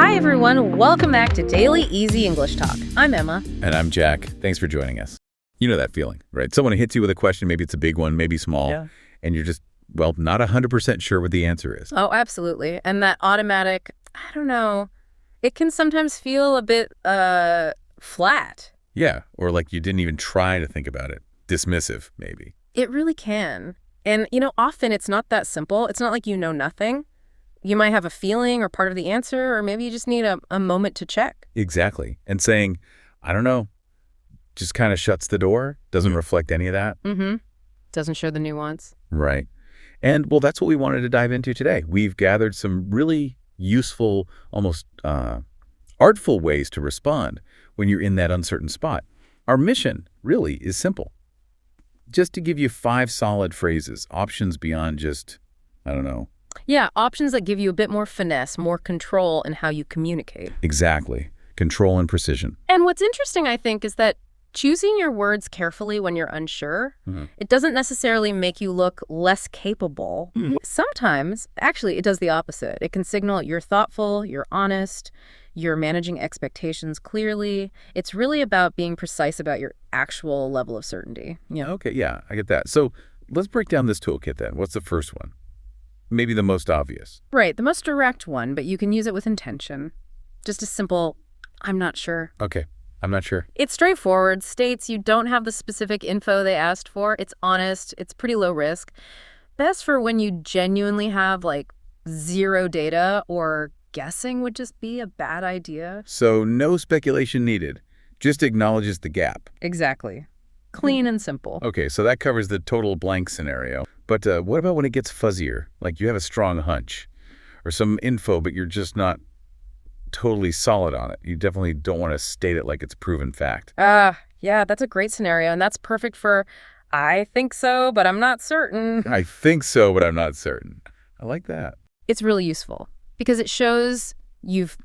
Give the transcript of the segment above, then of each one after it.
Hi, everyone. Welcome back to Daily Easy English Talk. I'm Emma. And I'm Jack. Thanks for joining us. You know that feeling, right? Someone hits you with a question, maybe it's a big one, maybe small, and you're just, not 100% sure what the answer is. Oh, absolutely. And that automatic, I don't know, it can sometimes feel a bit flat. Yeah, or like you didn't even try to think about it. Dismissive, maybe. It really can. And, often it's not that simple. It's not like you know nothing. You might have a feeling or part of the answer, or maybe you just need a moment to check. Exactly. And saying, I don't know, just kind of shuts the door, doesn't reflect any of that. Mm-hmm. Doesn't show the nuance. Right. And, that's what we wanted to dive into today. We've gathered some really useful, almost artful ways to respond when you're in that uncertain spot. Our mission, really, is simple. Just to give you 5 solid phrases, options beyond just, I don't know. Yeah, options that give you a bit more finesse, more control in how you communicate. Exactly. Control and precision. And what's interesting, I think, is that choosing your words carefully when you're unsure, it doesn't necessarily make you look less capable. Sometimes, actually, it does the opposite. It can signal you're thoughtful, you're honest, you're managing expectations clearly. It's really about being precise about your actual level of certainty. Yeah. Okay, yeah, I get that. So let's break down this toolkit then. What's the first one? Maybe the most obvious. Right, the most direct one, but you can use it with intention. Just a simple, I'm not sure. Okay, I'm not sure. It's straightforward, states you don't have the specific info they asked for. It's honest, it's pretty low risk. Best for when you genuinely have, zero data, or guessing would just be a bad idea. So no speculation needed. Just acknowledges the gap. Exactly. Clean and simple. Okay, so that covers the total blank scenario. But what about when it gets fuzzier? Like you have a strong hunch or some info, but you're just not totally solid on it. You definitely don't want to state it like it's proven fact. Yeah, that's a great scenario. And that's perfect for, I think so, but I'm not certain. I think so, but I'm not certain. I like that. It's really useful because it shows you've,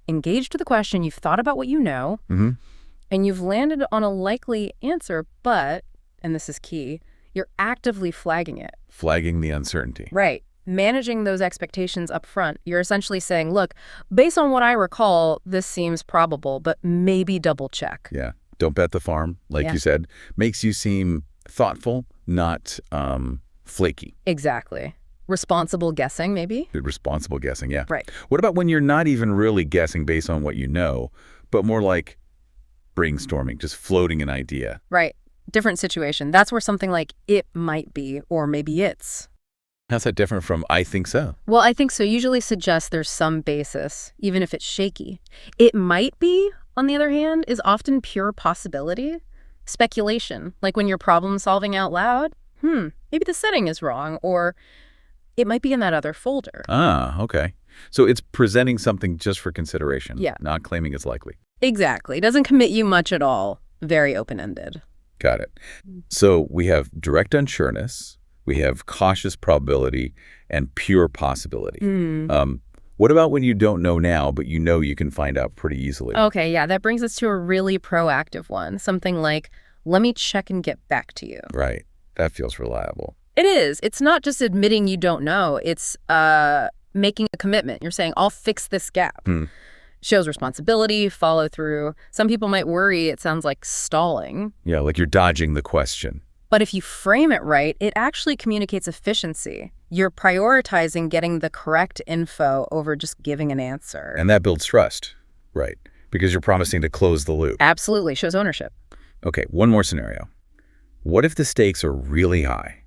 engaged with the question, you've thought about what you know, and you've landed on a likely answer, but, and this is key, you're actively flagging it. Flagging the uncertainty. Right. Managing those expectations up front. You're essentially saying, look, based on what I recall, this seems probable, but maybe double check. Yeah. Don't bet the farm, like you said. Makes you seem thoughtful, not flaky. Exactly. Responsible guessing, maybe? Responsible guessing, yeah. Right. What about when you're not even really guessing based on what you know, but more like brainstorming, just floating an idea? Right. Different situation. That's where something like it might be, or maybe it's. How's that different from I think so? Well, I think so usually suggests there's some basis, even if it's shaky. It might be, on the other hand, is often pure possibility. Speculation, like when you're problem solving out loud. Maybe the setting is wrong, or it might be in that other folder. Ah, okay. So it's presenting something just for consideration, not claiming it's likely. Exactly. It doesn't commit you much at all. Very open-ended. Got it. So we have direct unsureness, we have cautious probability, and pure possibility. What about when you don't know now, but you know you can find out pretty easily? Okay, yeah, that brings us to a really proactive one. Something like, let me check and get back to you. Right. That feels reliable. It is. It's not just admitting you don't know. It's making a commitment. You're saying, I'll fix this gap. Shows responsibility, follow through. Some people might worry it sounds like stalling. Yeah, like you're dodging the question. But if you frame it right, it actually communicates efficiency. You're prioritizing getting the correct info over just giving an answer. And that builds trust, right? Because you're promising to close the loop. Absolutely. Shows ownership. Okay, one more scenario. What if the stakes are really high?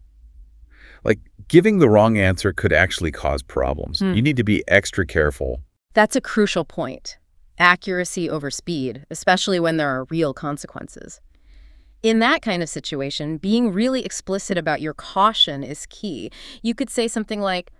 Like, giving the wrong answer could actually cause problems. You need to be extra careful. That's a crucial point. Accuracy over speed, especially when there are real consequences. In that kind of situation, being really explicit about your caution is key. You could say something like,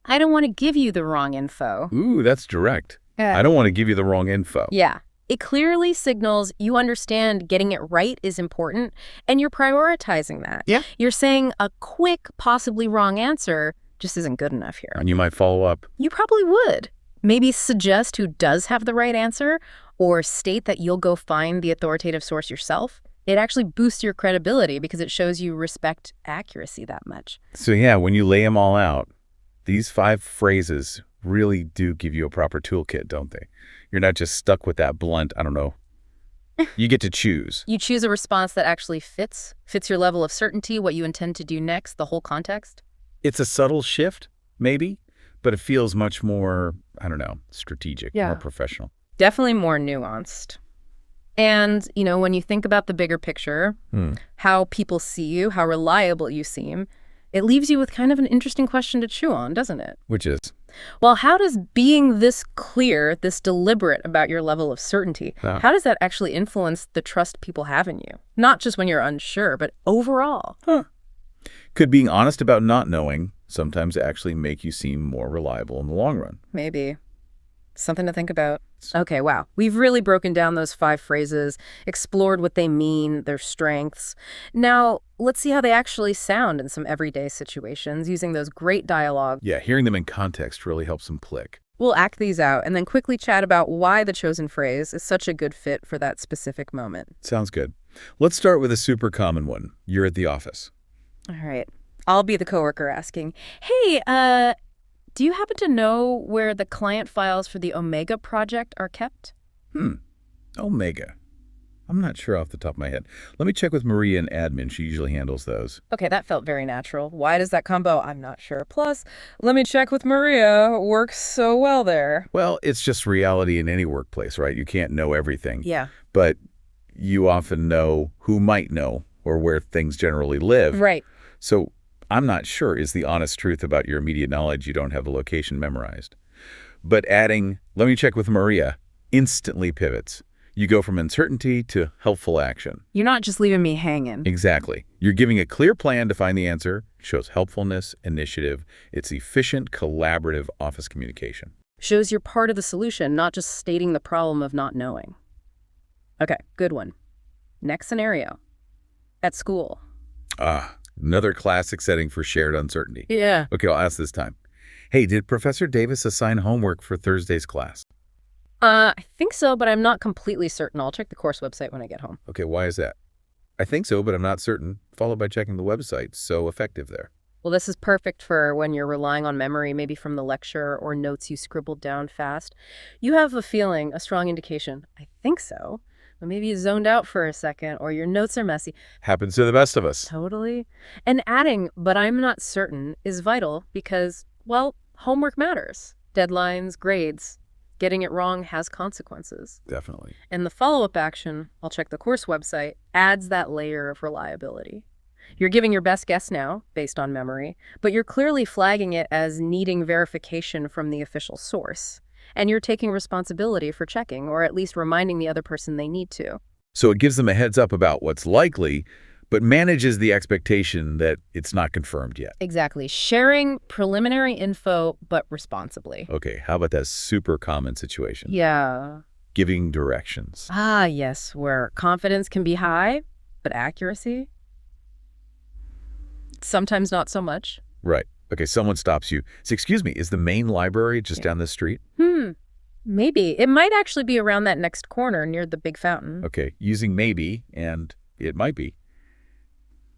I don't want to give you the wrong info. Ooh, that's direct. I don't want to give you the wrong info. Yeah. It clearly signals you understand getting it right is important, and you're prioritizing that. Yeah. You're saying a quick, possibly wrong answer just isn't good enough here. And you might follow up. You probably would. Maybe suggest who does have the right answer, or state that you'll go find the authoritative source yourself. It actually boosts your credibility because it shows you respect accuracy that much. So yeah, when you lay them all out, These 5 phrases really do give you a proper toolkit, don't they? You're not just stuck with that blunt, I don't know. You get to choose. You choose a response that actually fits your level of certainty, what you intend to do next, the whole context. It's a subtle shift, maybe, but it feels much more, I don't know, strategic, more professional. Definitely more nuanced. And, when you think about the bigger picture, how people see you, how reliable you seem, it leaves you with kind of an interesting question to chew on, doesn't it? Which is? Well, how does being this clear, this deliberate about your level of certainty, how does that actually influence the trust people have in you? Not just when you're unsure, but overall. Could being honest about not knowing sometimes actually make you seem more reliable in the long run? Maybe. Something to think about. Okay, wow. We've really broken down those 5 phrases, explored what they mean, their strengths. Now, let's see how they actually sound in some everyday situations using those great dialogue. Yeah, hearing them in context really helps them click. We'll act these out and then quickly chat about why the chosen phrase is such a good fit for that specific moment. Sounds good. Let's start with a super common one. You're at the office. All right. I'll be the coworker asking, hey, do you happen to know where the client files for the Omega project are kept? Omega. I'm not sure off the top of my head. Let me check with Maria in admin. She usually handles those. Okay, that felt very natural. Why does that combo? I'm not sure. Plus, let me check with Maria. Works so well there. Well, it's just reality in any workplace, right? You can't know everything. Yeah. But you often know who might know or where things generally live. Right. So I'm not sure is the honest truth about your immediate knowledge you don't have the location memorized. But adding, let me check with Maria, instantly pivots. You go from uncertainty to helpful action. You're not just leaving me hanging. Exactly. You're giving a clear plan to find the answer, shows helpfulness, initiative. It's efficient, collaborative office communication. Shows you're part of the solution, not just stating the problem of not knowing. Okay, good one. Next scenario. At school. Another classic setting for shared uncertainty. Yeah. Okay, I'll ask this time. Hey, did Professor Davis assign homework for Thursday's class? I think so, but I'm not completely certain. I'll check the course website when I get home. Okay, why is that? I think so, but I'm not certain. Followed by checking the website. So effective there. Well, this is perfect for when you're relying on memory, maybe from the lecture or notes you scribbled down fast. You have a feeling, a strong indication. I think so. But maybe you zoned out for a second or your notes are messy. Happens to the best of us. Totally. And adding, but I'm not certain, is vital because, well, homework matters. Deadlines, grades. Getting it wrong has consequences. Definitely. And the follow-up action, I'll check the course website, adds that layer of reliability. You're giving your best guess now, based on memory, but you're clearly flagging it as needing verification from the official source. And you're taking responsibility for checking, or at least reminding the other person they need to. So it gives them a heads up about what's likely, but manages the expectation that it's not confirmed yet. Exactly. Sharing preliminary info, but responsibly. Okay, how about that super common situation? Yeah. Giving directions. Ah, yes, where confidence can be high, but accuracy? Sometimes not so much. Right. Okay, someone stops you. So, excuse me, is the main library just down the street? Maybe. It might actually be around that next corner near the big fountain. Okay, using maybe, and it might be.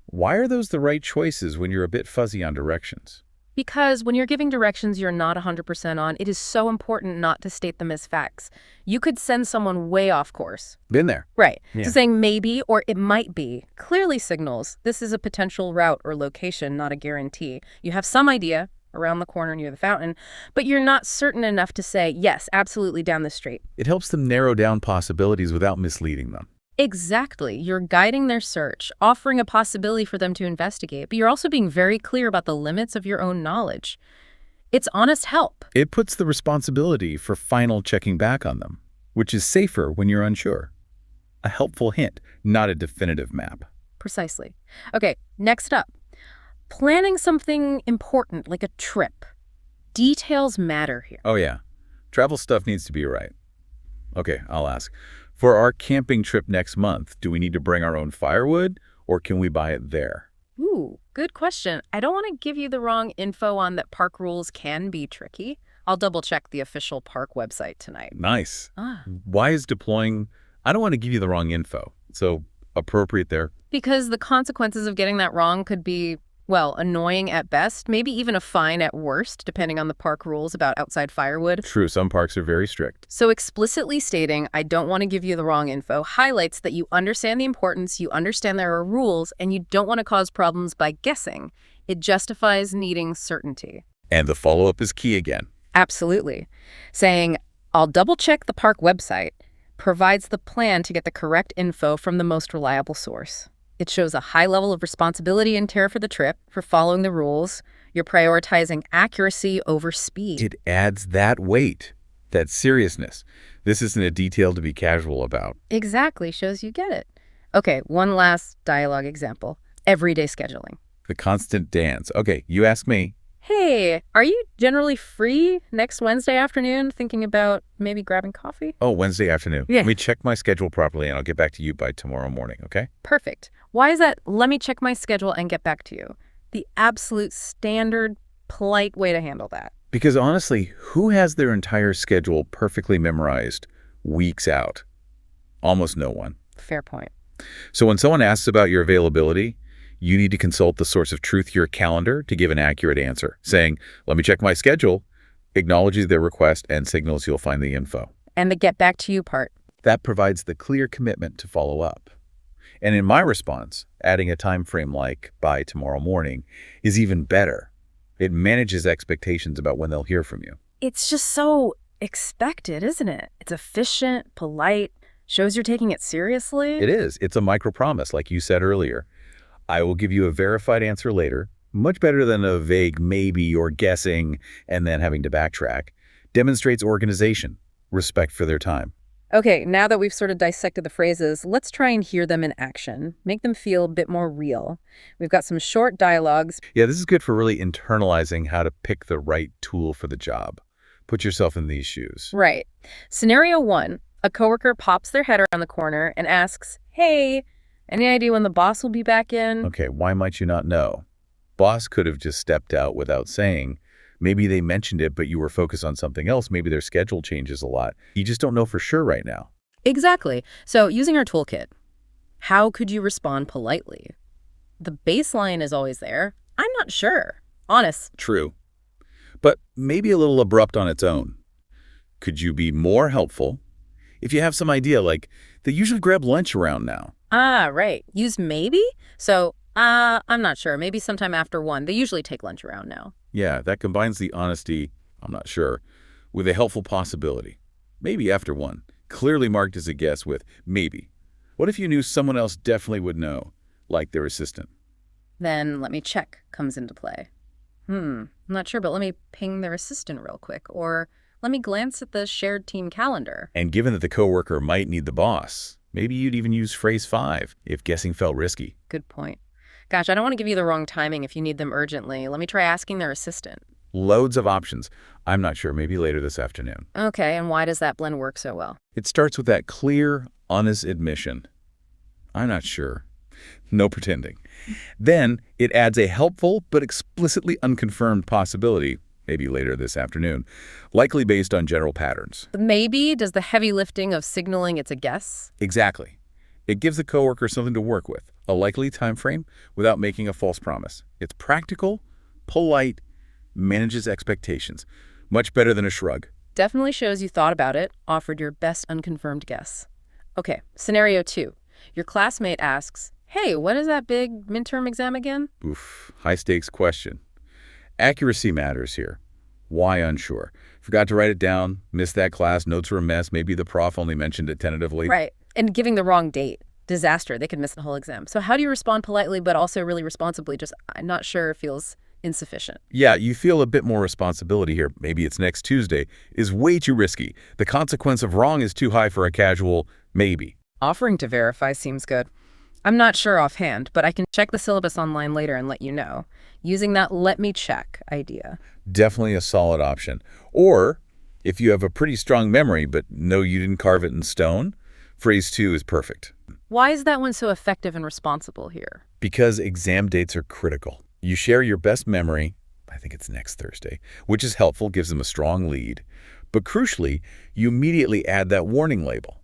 Why are those the right choices when you're a bit fuzzy on directions? Because when you're giving directions you're not 100% on, it is so important not to state them as facts. You could send someone way off course. Been there. Right. Yeah. So saying maybe or it might be clearly signals this is a potential route or location, not a guarantee. You have some idea around the corner near the fountain, but you're not certain enough to say, yes, absolutely down the street. It helps them narrow down possibilities without misleading them. Exactly. You're guiding their search, offering a possibility for them to investigate, but you're also being very clear about the limits of your own knowledge. It's honest help. It puts the responsibility for final checking back on them, which is safer when you're unsure. A helpful hint, not a definitive map. Precisely. Okay, next up. Planning something important like a trip. Details matter here. Oh yeah, travel stuff needs to be right. Okay, I'll ask. For our camping trip next month, do we need to bring our own firewood or can we buy it there? Ooh, good question. I don't want to give you the wrong info on that park rules can be tricky. I'll double check the official park website tonight. Nice. Why is deploying... I don't want to give you the wrong info, so appropriate there. Because the consequences of getting that wrong could be, Well, annoying at best, maybe even a fine at worst, depending on the park rules about outside firewood. True, some parks are very strict. So explicitly stating, I don't want to give you the wrong info, highlights that you understand the importance, you understand there are rules, and you don't want to cause problems by guessing. It justifies needing certainty. And the follow-up is key again. Absolutely. Saying, I'll double-check the park website, provides the plan to get the correct info from the most reliable source. It shows a high level of responsibility and care for the trip, for following the rules. You're prioritizing accuracy over speed. It adds that weight, that seriousness. This isn't a detail to be casual about. Exactly, shows you get it. Okay, one last dialogue example. Everyday scheduling. The constant dance. Okay, you ask me. Hey, are you generally free next Wednesday afternoon, thinking about maybe grabbing coffee? Oh, Wednesday afternoon. Yeah. Let me check my schedule properly, and I'll get back to you by tomorrow morning, okay? Perfect. Why is that, let me check my schedule and get back to you? The absolute standard, polite way to handle that. Because honestly, who has their entire schedule perfectly memorized weeks out? Almost no one. Fair point. So when someone asks about your availability, you need to consult the source of truth, your calendar, to give an accurate answer. Saying, let me check my schedule, acknowledges their request, and signals you'll find the info. And the get back to you part. That provides the clear commitment to follow up. And in my response, adding a time frame like by tomorrow morning is even better. It manages expectations about when they'll hear from you. It's just so expected, isn't it? It's efficient, polite, shows you're taking it seriously. It is. It's a micro-promise, like you said earlier. I will give you a verified answer later, much better than a vague maybe or guessing and then having to backtrack. Demonstrates organization, respect for their time. Okay, now that we've sort of dissected the phrases, let's try and hear them in action. Make them feel a bit more real. We've got some short dialogues. Yeah, this is good for really internalizing how to pick the right tool for the job. Put yourself in these shoes. Right. Scenario 1, a coworker pops their head around the corner and asks, hey, any idea when the boss will be back in? Okay, why might you not know? Boss could have just stepped out without saying. Maybe they mentioned it, but you were focused on something else. Maybe their schedule changes a lot. You just don't know for sure right now. Exactly. So using our toolkit, how could you respond politely? The baseline is always there. I'm not sure. Honest. True. But maybe a little abrupt on its own. Could you be more helpful if you have some idea, like they usually grab lunch around now? Ah, right. Use maybe? So, I'm not sure. Maybe sometime after 1. They usually take lunch around now. Yeah, that combines the honesty, I'm not sure, with a helpful possibility. Maybe after 1. Clearly marked as a guess with maybe. What if you knew someone else definitely would know, like their assistant? Then let me check comes into play. I'm not sure, but let me ping their assistant real quick. Or let me glance at the shared team calendar. And given that the coworker might need the boss, maybe you'd even use phrase 5 if guessing felt risky. Good point. Gosh, I don't want to give you the wrong timing if you need them urgently. Let me try asking their assistant. Loads of options. I'm not sure, maybe later this afternoon. Okay, and why does that blend work so well? It starts with that clear, honest admission. I'm not sure. No pretending. Then it adds a helpful but explicitly unconfirmed possibility, maybe later this afternoon, likely based on general patterns. The maybe does the heavy lifting of signaling it's a guess. Exactly. It gives the coworker something to work with, a likely time frame without making a false promise. It's practical, polite, manages expectations. Much better than a shrug. Definitely shows you thought about it, offered your best unconfirmed guess. Okay, scenario 2. Your classmate asks, hey, what is that big midterm exam again? Oof, high stakes question. Accuracy matters here. Why unsure? Forgot to write it down, missed that class, notes were a mess, maybe the prof only mentioned it tentatively. Right, and giving the wrong date. Disaster, they could miss the whole exam. So how do you respond politely but also really responsibly? Just, I'm not sure, feels insufficient. Yeah, you feel a bit more responsibility here. Maybe it's next Tuesday. Is way too risky. The consequence of wrong is too high for a casual maybe. Offering to verify seems good. I'm not sure offhand, but I can check the syllabus online later and let you know. Using that let me check idea. Definitely a solid option. Or, if you have a pretty strong memory but know you didn't carve it in stone, phrase 2 is perfect. Why is that one so effective and responsible here? Because exam dates are critical. You share your best memory, I think it's next Thursday, which is helpful, gives them a strong lead. But crucially, you immediately add that warning label.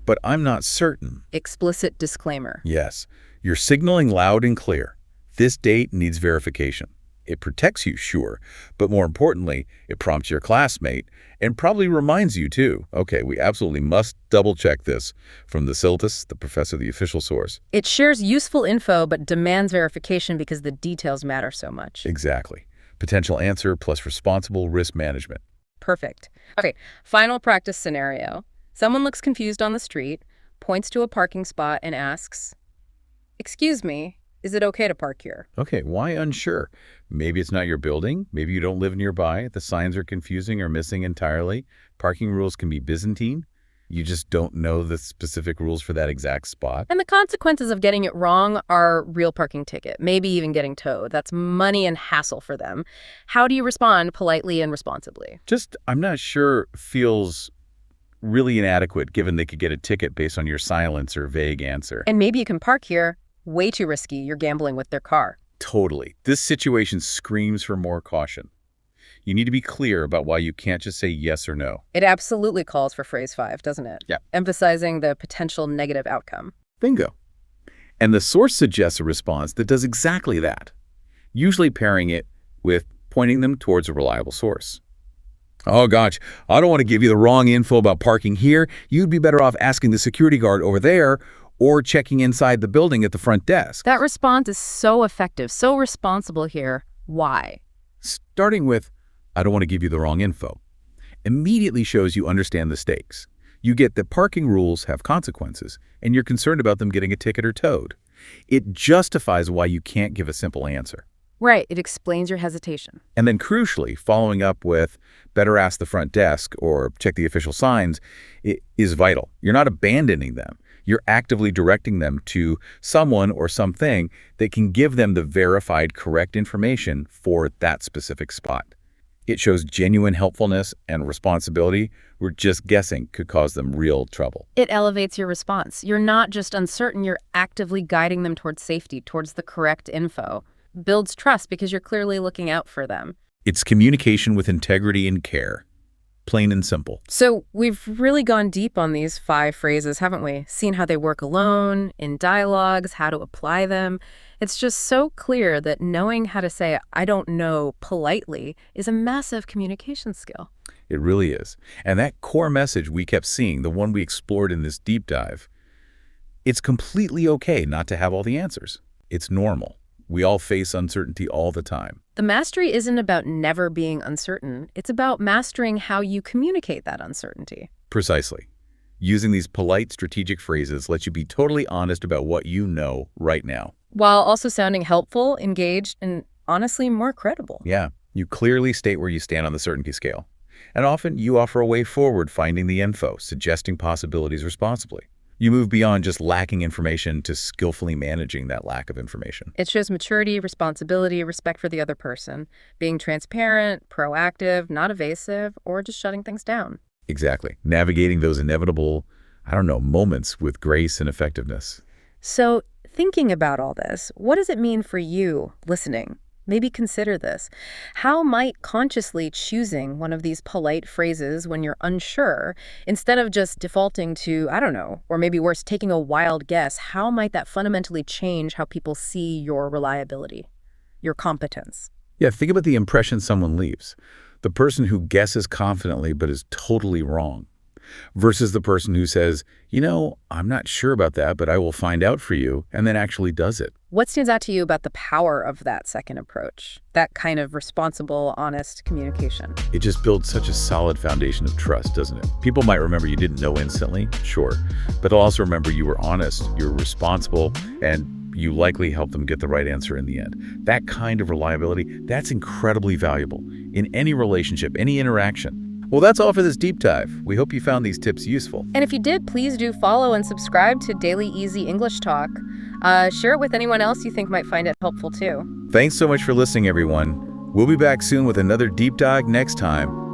But I'm not certain. Explicit disclaimer. Yes, you're signaling loud and clear. This date needs verification. It protects you, sure, but more importantly, it prompts your classmate and probably reminds you too, okay, we absolutely must double-check this from the syllabus, the professor, the official source. It shares useful info but demands verification because the details matter so much. Exactly. Potential answer plus responsible risk management. Perfect. Okay, final practice scenario. Someone looks confused on the street, points to a parking spot and asks, "Excuse me, is it okay to park here?" Okay, why unsure? Maybe it's not your building. Maybe you don't live nearby. The signs are confusing or missing entirely. Parking rules can be Byzantine. You just don't know the specific rules for that exact spot. And the consequences of getting it wrong are real parking ticket, maybe even getting towed. That's money and hassle for them. How do you respond politely and responsibly? Just, I'm not sure, feels really inadequate given they could get a ticket based on your silence or vague answer. And maybe you can park here. Way too risky. You're gambling with their car. Totally. This situation screams for more caution. You need to be clear about why you can't just say yes or no. It absolutely calls for phrase 5, doesn't it? Yeah. Emphasizing the potential negative outcome. Bingo. And the source suggests a response that does exactly that, usually pairing it with pointing them towards a reliable source. Oh, gosh, I don't want to give you the wrong info about parking here. You'd be better off asking the security guard over there or checking inside the building at the front desk. That response is so effective, so responsible here. Why? Starting with, I don't want to give you the wrong info, immediately shows you understand the stakes. You get that parking rules have consequences, and you're concerned about them getting a ticket or towed. It justifies why you can't give a simple answer. Right, it explains your hesitation. And then crucially, following up with better ask the front desk or check the official signs is vital. You're not abandoning them. You're actively directing them to someone or something that can give them the verified correct information for that specific spot. It shows genuine helpfulness and responsibility where just guessing could cause them real trouble. It elevates your response. You're not just uncertain, you're actively guiding them towards safety, towards the correct info. Builds trust because you're clearly looking out for them. It's communication with integrity and care. Plain and simple. So we've really gone deep on these 5 phrases, haven't we? Seen how they work alone, in dialogues, how to apply them. It's just so clear that knowing how to say, "I don't know," politely is a massive communication skill. It really is. And that core message we kept seeing, the one we explored in this deep dive, it's completely okay not to have all the answers. It's normal. We all face uncertainty all the time. The mastery isn't about never being uncertain. It's about mastering how you communicate that uncertainty. Precisely. Using these polite, strategic phrases lets you be totally honest about what you know right now. While also sounding helpful, engaged, and honestly more credible. Yeah, you clearly state where you stand on the certainty scale. And often you offer a way forward finding the info, suggesting possibilities responsibly. You move beyond just lacking information to skillfully managing that lack of information. It shows maturity, responsibility, respect for the other person, being transparent, proactive, not evasive, or just shutting things down. Exactly. Navigating those inevitable, moments with grace and effectiveness. So, thinking about all this, what does it mean for you listening? Maybe consider this. How might consciously choosing one of these polite phrases when you're unsure, instead of just defaulting to, or maybe worse, taking a wild guess, how might that fundamentally change how people see your reliability, your competence? Yeah, think about the impression someone leaves. The person who guesses confidently but is totally wrong, versus the person who says, I'm not sure about that, but I will find out for you, and then actually does it. What stands out to you about the power of that second approach, that kind of responsible, honest communication? It just builds such a solid foundation of trust, doesn't it? People might remember you didn't know instantly, sure, but they'll also remember you were honest, you're responsible, and you likely helped them get the right answer in the end. That kind of reliability, that's incredibly valuable in any relationship, any interaction. Well, that's all for this deep dive. We hope you found these tips useful. And if you did, please do follow and subscribe to Daily Easy English Talk. Share it with anyone else you think might find it helpful too. Thanks so much for listening, everyone. We'll be back soon with another deep dive next time.